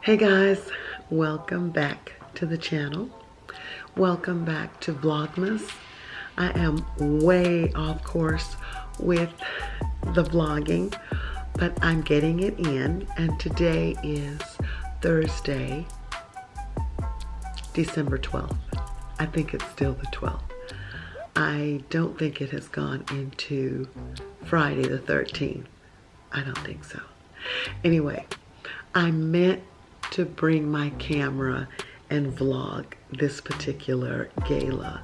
Hey guys, welcome back to the channel. Welcome back to Vlogmas. I am way off course with the vlogging, but I'm getting it in, and today is Thursday, December 12th. I think it's still the 12th. I don't think it has gone into Friday the 13th. I don't think so. Anyway, I meant to bring my camera and vlog this particular gala.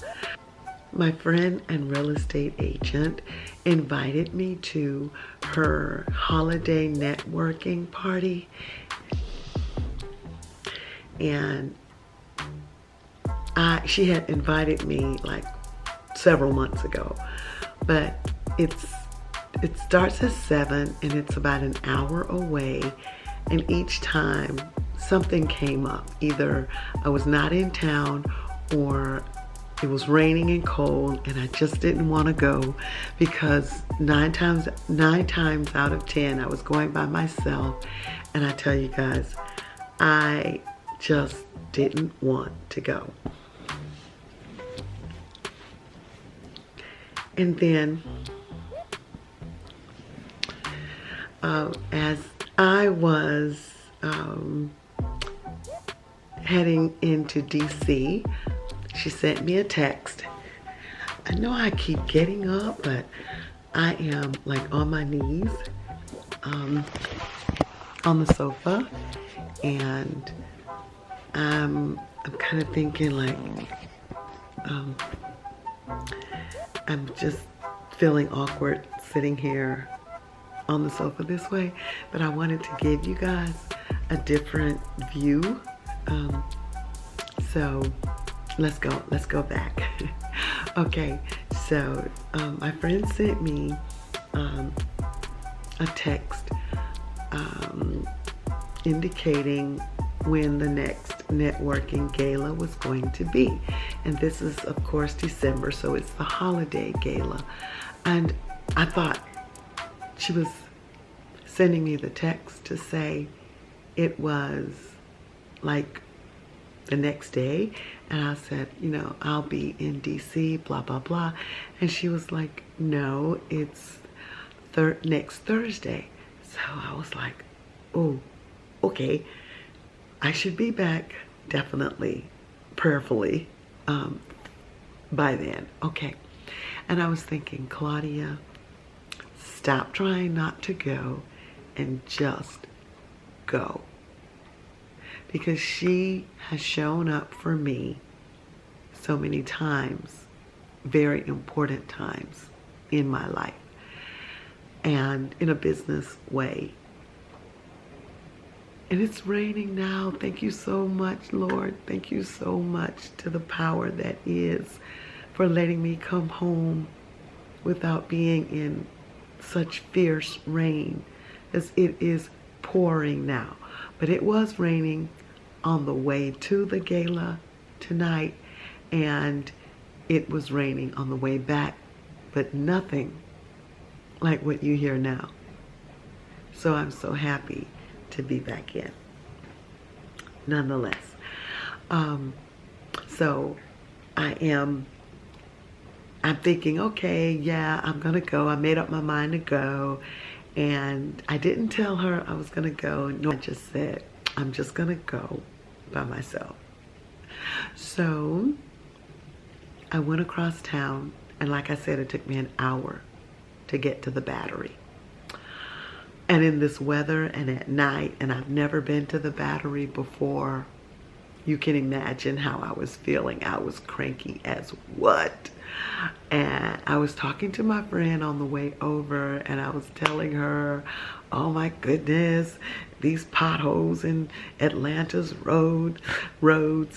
My friend and real estate agent invited me to her holiday networking party, and she had invited me like several months ago, but it starts at 7 and it's about an hour away, and each time something came up. Either I was not in town or it was raining and cold and I just didn't want to go, because nine times out of 10 I was going by myself, and I tell you guys, I just didn't want to go. And then as I was heading into DC, she sent me a text. I know I keep getting up, but I am like on my knees on the sofa, and I'm kind of thinking like I'm just feeling awkward sitting here on the sofa this way, but I wanted to give you guys a different view. So let's go back. Okay, so my friend sent me a text indicating when the next networking gala was going to be, and this is of course December, so it's the holiday gala. And I thought she was sending me the text to say it was like the next day, and I said, you know, I'll be in DC, blah blah blah, and she was like, no, it's next Thursday. So I was like, oh, okay, I should be back definitely, prayerfully, by then. Okay. And I was thinking, Claudia, stop trying not to go and just go. Because she has shown up for me so many times, very important times in my life, and in a business way. And it's raining now. Thank you so much, Lord. Thank you so much to the power that is for letting me come home without being in such fierce rain, as it is pouring now. But it was raining on the way to the gala tonight, and it was raining on the way back, but nothing like what you hear now. So I'm so happy to be back in nonetheless. So I'm thinking, okay, yeah, I'm gonna go. I made up my mind to go, and I didn't tell her I was gonna go. No, I just said I'm just gonna go by myself. So I went across town, and like I said, it took me an hour to get to the Battery. And in this weather and at night, and I've never been to the Battery before, you can imagine how I was feeling. I was cranky as what? And I was talking to my friend on the way over, and I was telling her, oh my goodness, these potholes in Atlanta's roads,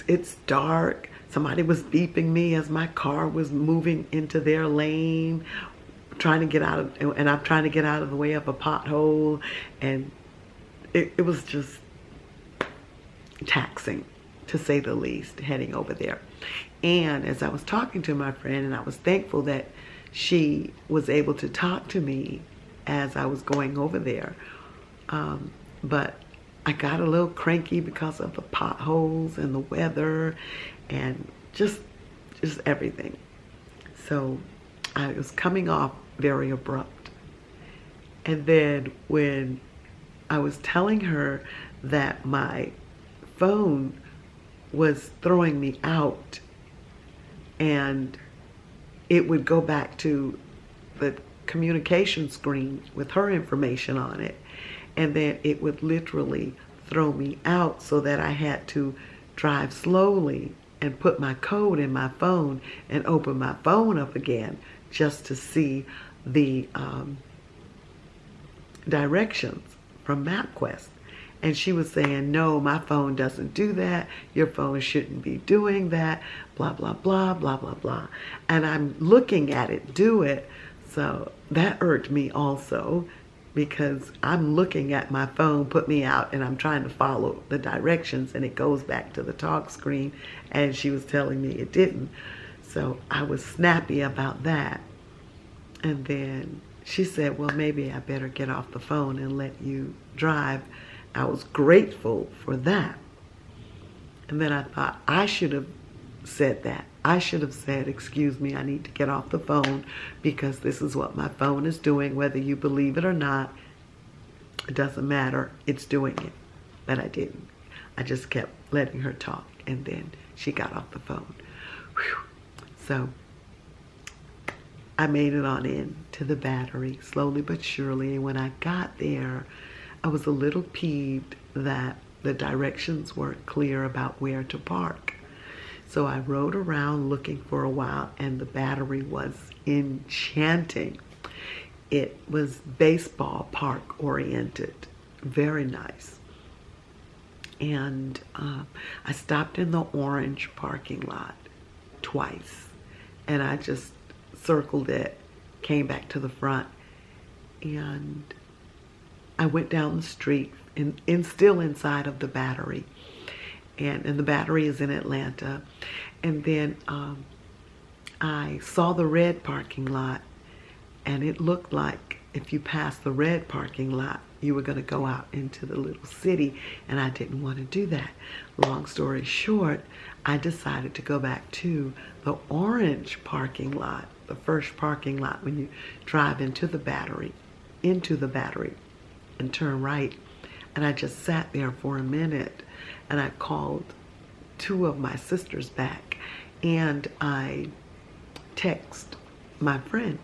it's dark. Somebody was beeping me as my car was moving into their lane, trying to get out of, and I'm trying to get out of the way of a pothole, and it was just taxing, to say the least, heading over there. And as I was talking to my friend, and I was thankful that she was able to talk to me as I was going over there, but I got a little cranky because of the potholes and the weather and just everything. So I was coming off very abrupt. And then when I was telling her that my phone was throwing me out and it would go back to the communication screen with her information on it, and then it would literally throw me out so that I had to drive slowly and put my code in my phone and open my phone up again just to see the directions from MapQuest. And she was saying, no, my phone doesn't do that. Your phone shouldn't be doing that, blah, blah, blah, blah, blah, blah. And I'm looking at it do it. So that irked me also, because I'm looking at my phone put me out and I'm trying to follow the directions and it goes back to the talk screen, and she was telling me it didn't. So I was snappy about that. And then she said, well, maybe I better get off the phone and let you drive. I was grateful for that. And then I thought I should have said that. I should have said, excuse me, I need to get off the phone because this is what my phone is doing. Whether you believe it or not, it doesn't matter. It's doing it. But I didn't. I just kept letting her talk, and then she got off the phone. Whew. So I made it on in to the Battery, slowly but surely. And when I got there, I was a little peeved that the directions weren't clear about where to park. So I rode around looking for a while, and the Battery was enchanting. It was baseball park oriented, very nice. And I stopped in the orange parking lot twice, and I just circled it, came back to the front, and I went down the street and still inside of the Battery. And the Battery is in Atlanta. And then I saw the red parking lot, and it looked like if you passed the red parking lot, you were going to go out into the little city, and I didn't want to do that. Long story short, I decided to go back to the orange parking lot, the first parking lot when you drive into the Battery, and turn right. And I just sat there for a minute, and I called two of my sisters back, and I text my friend.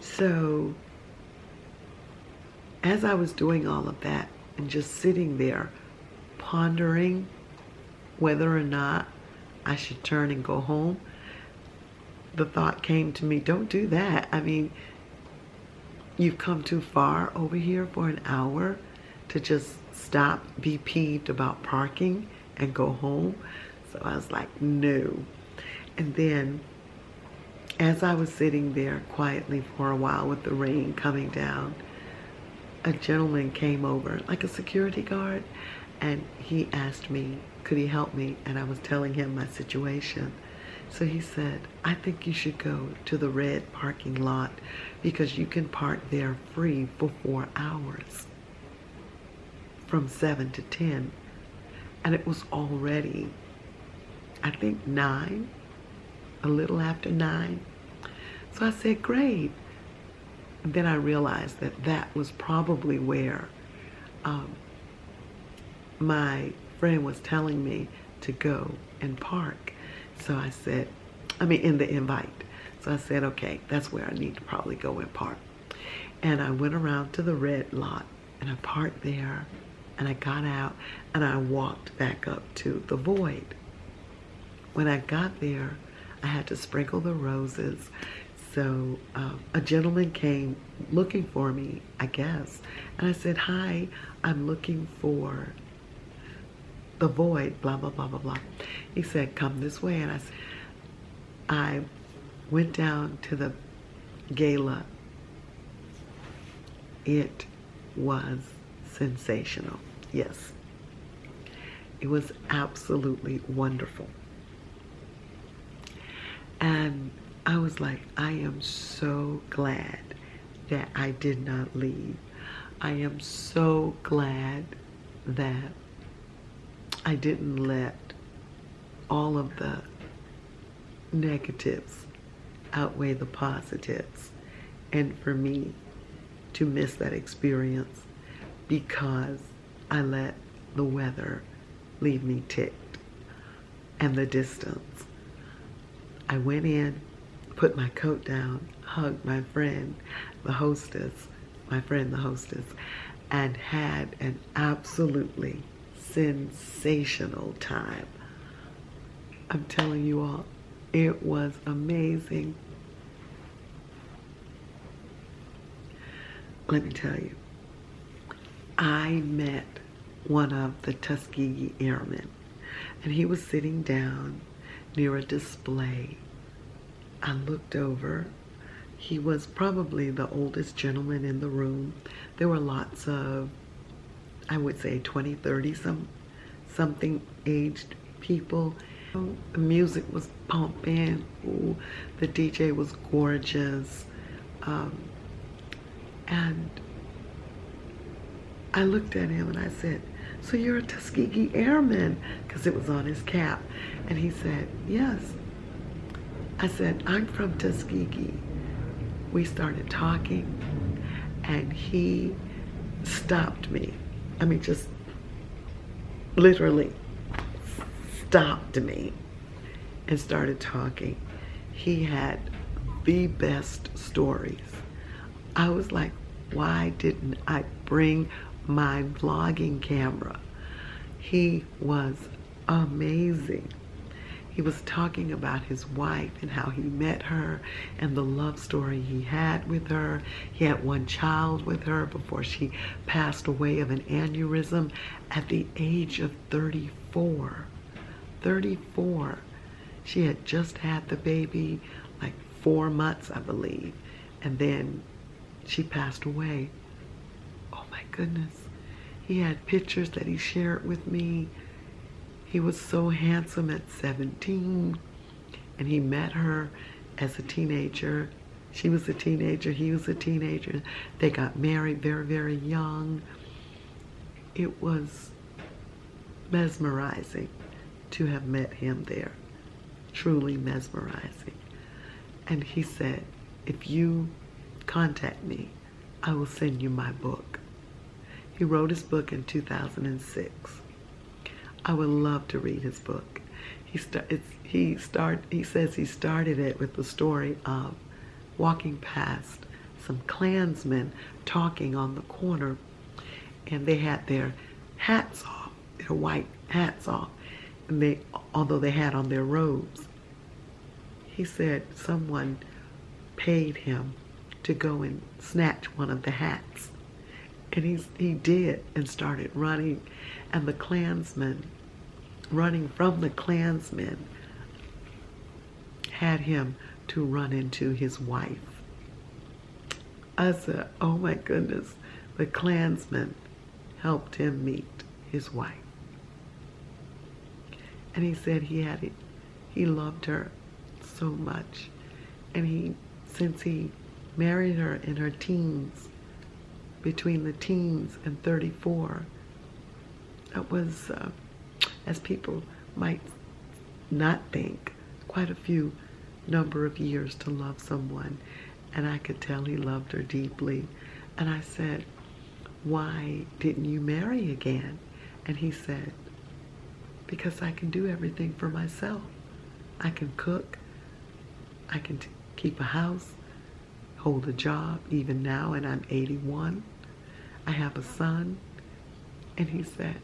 So as I was doing all of that and just sitting there pondering whether or not I should turn and go home, the thought came to me, don't do that. I mean, you've come too far over here for an hour to just stop, be peeved about parking, and go home. So I was like, no. And then as I was sitting there quietly for a while with the rain coming down, a gentleman came over, like a security guard, and he asked me, could he help me? And I was telling him my situation. So he said, I think you should go to the red parking lot because you can park there free for 4 hours, from 7 to 10. And it was already, I think 9, a little after 9. So I said, great. And then I realized that that was probably where my friend was telling me to go and park. So I said, in the invite. So I said, okay, that's where I need to probably go and park. And I went around to the red lot, and I parked there, and I got out, and I walked back up to the void. When I got there, I had to sprinkle the roses. So a gentleman came looking for me, I guess. And I said, hi, I'm looking for the void, blah, blah, blah, blah, blah. He said, come this way. And I went down to the gala. It was sensational. Yes. It was absolutely wonderful. And I was like, I am so glad that I did not leave. I am so glad that I didn't let all of the negatives outweigh the positives, and for me to miss that experience because I let the weather leave me ticked and the distance. I went in, put my coat down, hugged my friend, the hostess, and had an absolutely sensational time. I'm telling you all, it was amazing. Let me tell you, I met one of the Tuskegee Airmen, and he was sitting down near a display. I looked over. He was probably the oldest gentleman in the room. There were lots of, I would say 20, 30 something aged people. The music was pumping. Ooh, the DJ was gorgeous. And I looked at him and I said, "So you're a Tuskegee Airman?" Because it was on his cap. And he said, "Yes." I said, "I'm from Tuskegee." We started talking and he stopped me. I mean, just literally stopped me and started talking. He had the best stories. I was like, why didn't I bring my vlogging camera? He was amazing. He was talking about his wife and how he met her and the love story he had with her. He had one child with her before she passed away of an aneurysm at the age of 34. 34. She had just had the baby like 4 months, I believe, and then she passed away. Oh my goodness. He had pictures that he shared with me. He was so handsome at 17, and he met her as a teenager. She was a teenager, he was a teenager. They got married very, very young. It was mesmerizing to have met him there. Truly mesmerizing. And he said, "If you contact me, I will send you my book." He wrote his book in 2006. I would love to read his book. He says he started it with the story of walking past some Klansmen talking on the corner, and they had their hats off, their white hats off, and although they had on their robes. He said someone paid him to go and snatch one of the hats. And he did, and started running. And the Klansmen, running from the Klansmen, had him to run into his wife. I said, oh my goodness, the Klansmen helped him meet his wife. And he said he loved her so much. And since he married her in her teens, between the teens and 34, it was, as people might not think, quite a few number of years to love someone. And I could tell he loved her deeply. And I said, "Why didn't you marry again?" And he said, "Because I can do everything for myself. I can cook, I can keep a house, hold a job, even now, and I'm 81. I have a son." And he said,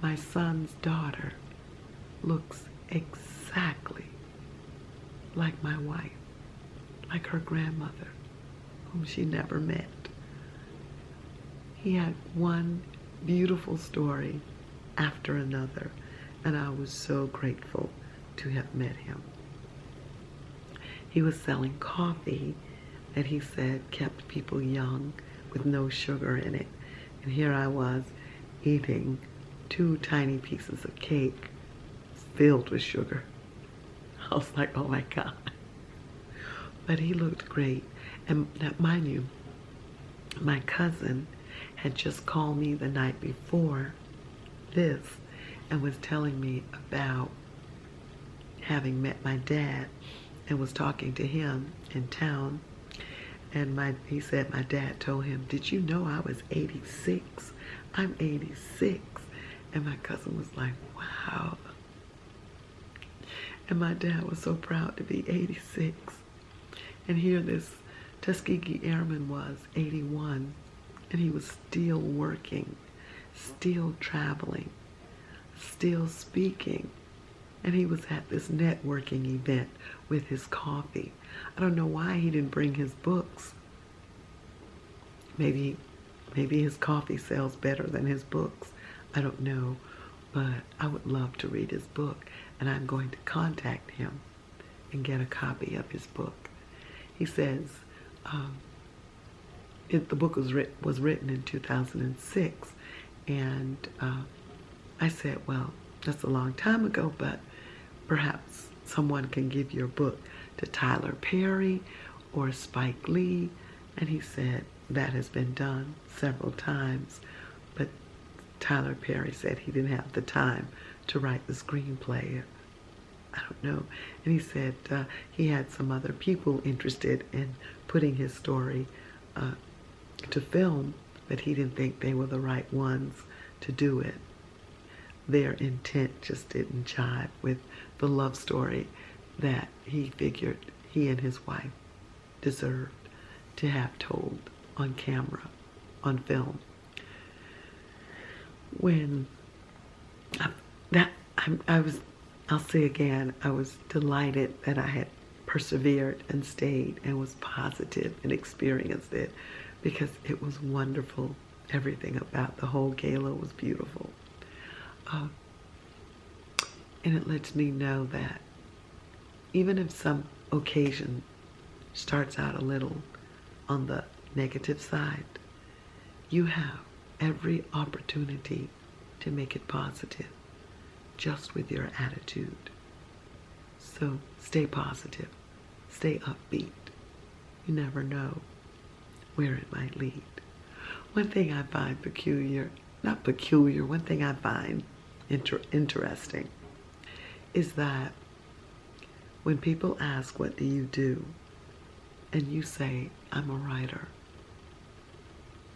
"My son's daughter looks exactly like my wife, like her grandmother, whom she never met." He had one beautiful story after another, and I was so grateful to have met him. He was selling coffee that he said kept people young with no sugar in it. And here I was eating 2 tiny pieces of cake filled with sugar. I was like, oh my God. But he looked great. And mind you, My cousin had just called me the night before this and was telling me about having met my dad and was talking to him in town. And he said my dad told him, "Did you know I was 86? I'm 86." And my cousin was like, "Wow." And my dad was so proud to be 86. And here this Tuskegee Airman was 81, and he was still working, still traveling, still speaking. And he was at this networking event with his coffee. I don't know why he didn't bring his books. Maybe his coffee sells better than his books. I don't know, but I would love to read his book, and I'm going to contact him and get a copy of his book. He says the book was written in 2006, and I said, "Well, that's a long time ago, but perhaps someone can give your book to Tyler Perry or Spike Lee." And he said that has been done several times, but Tyler Perry said he didn't have the time to write the screenplay. I don't know. And he said he had some other people interested in putting his story to film, but he didn't think they were the right ones to do it. Their intent just didn't jive with the love story that he figured he and his wife deserved to have told on camera, on film. When I'll say again, I was delighted that I had persevered and stayed and was positive and experienced it, because it was wonderful. Everything about the whole gala was beautiful. And it lets me know that even if some occasion starts out a little on the negative side, you have every opportunity to make it positive just with your attitude. So stay positive, stay upbeat. You never know where it might lead. One thing I find one thing I find interesting is that when people ask, "What do you do?" and you say, "I'm a writer,"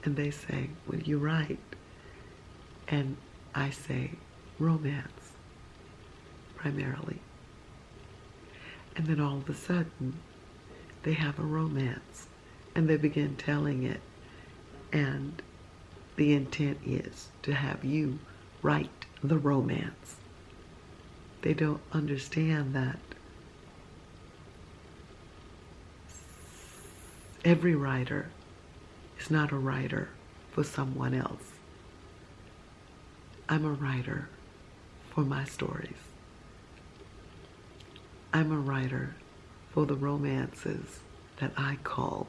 and they say, "What do you write?" and I say, "Romance, primarily." And then all of a sudden, they have a romance, and they begin telling it, and the intent is to have you write the romance. They don't understand that every writer is not a writer for someone else. I'm a writer for my stories. I'm a writer for the romances that I call.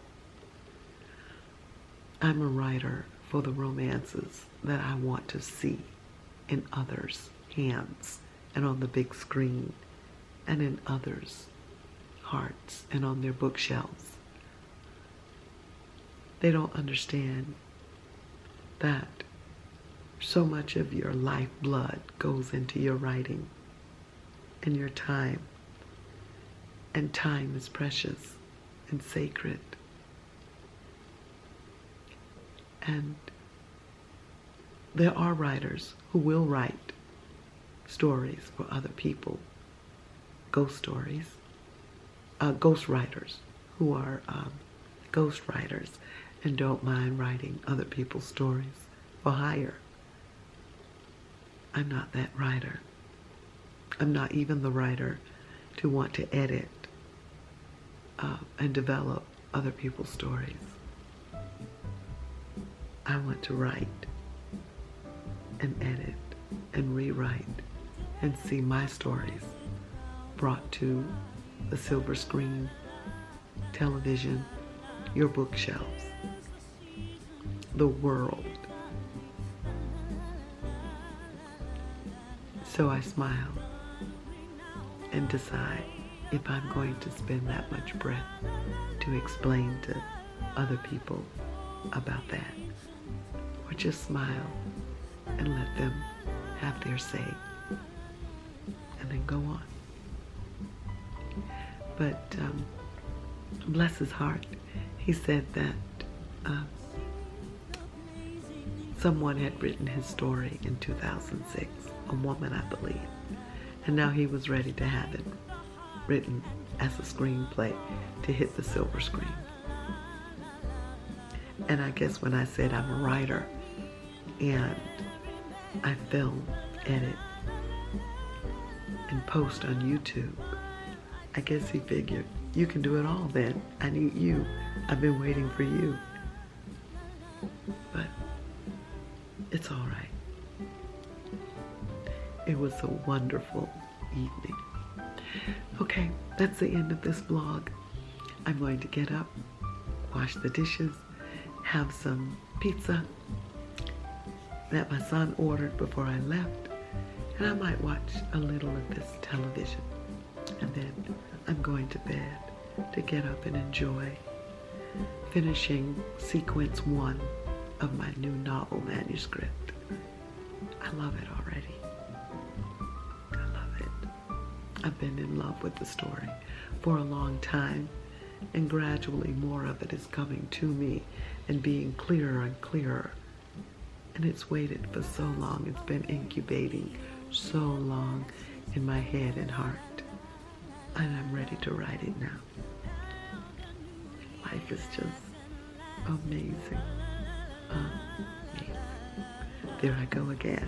I'm a writer for the romances that I want to see in others' hands and on the big screen and in others' hearts and on their bookshelves. They don't understand that so much of your lifeblood goes into your writing and your time. And time is precious and sacred. And there are writers who will write stories for other people, ghost stories, ghost writers who are ghost writers and don't mind writing other people's stories for hire. I'm not that writer. I'm not even the writer to want to edit and develop other people's stories. I want to write and edit and rewrite and see my stories brought to the silver screen, television, your bookshelves, the world. So I smile and decide if I'm going to spend that much breath to explain to other people about that. Or just smile and let them have their say and then go on. But bless his heart, he said that someone had written his story in 2006, a woman, I believe, and now he was ready to have it written as a screenplay to hit the silver screen. And I guess when I said I'm a writer and I film, edit, and post on YouTube, I guess he figured, you can do it all then. I need you. I've been waiting for you. But it's all right. It was a wonderful evening. Okay, that's the end of this vlog. I'm going to get up, wash the dishes, have some pizza that my son ordered before I left, and I might watch a little of this television. And then I'm going to bed to get up and enjoy finishing sequence 1 of my new novel manuscript. I love it already. I love it. I've been in love with the story for a long time, and gradually more of it is coming to me and being clearer and clearer. And it's waited for so long. It's been incubating so long in my head and heart. And I'm ready to write it now. Life is just amazing. Amazing. There I go again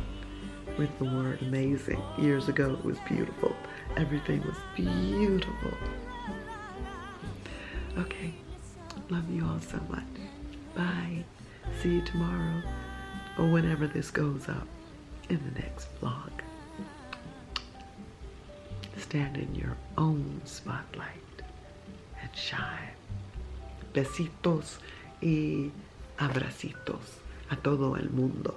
with the word amazing. Years ago it was beautiful. Everything was beautiful. Okay. Love you all so much. Bye. See you tomorrow or whenever this goes up in the next vlog. Stand in your own spotlight and shine. Besitos y abracitos a todo el mundo.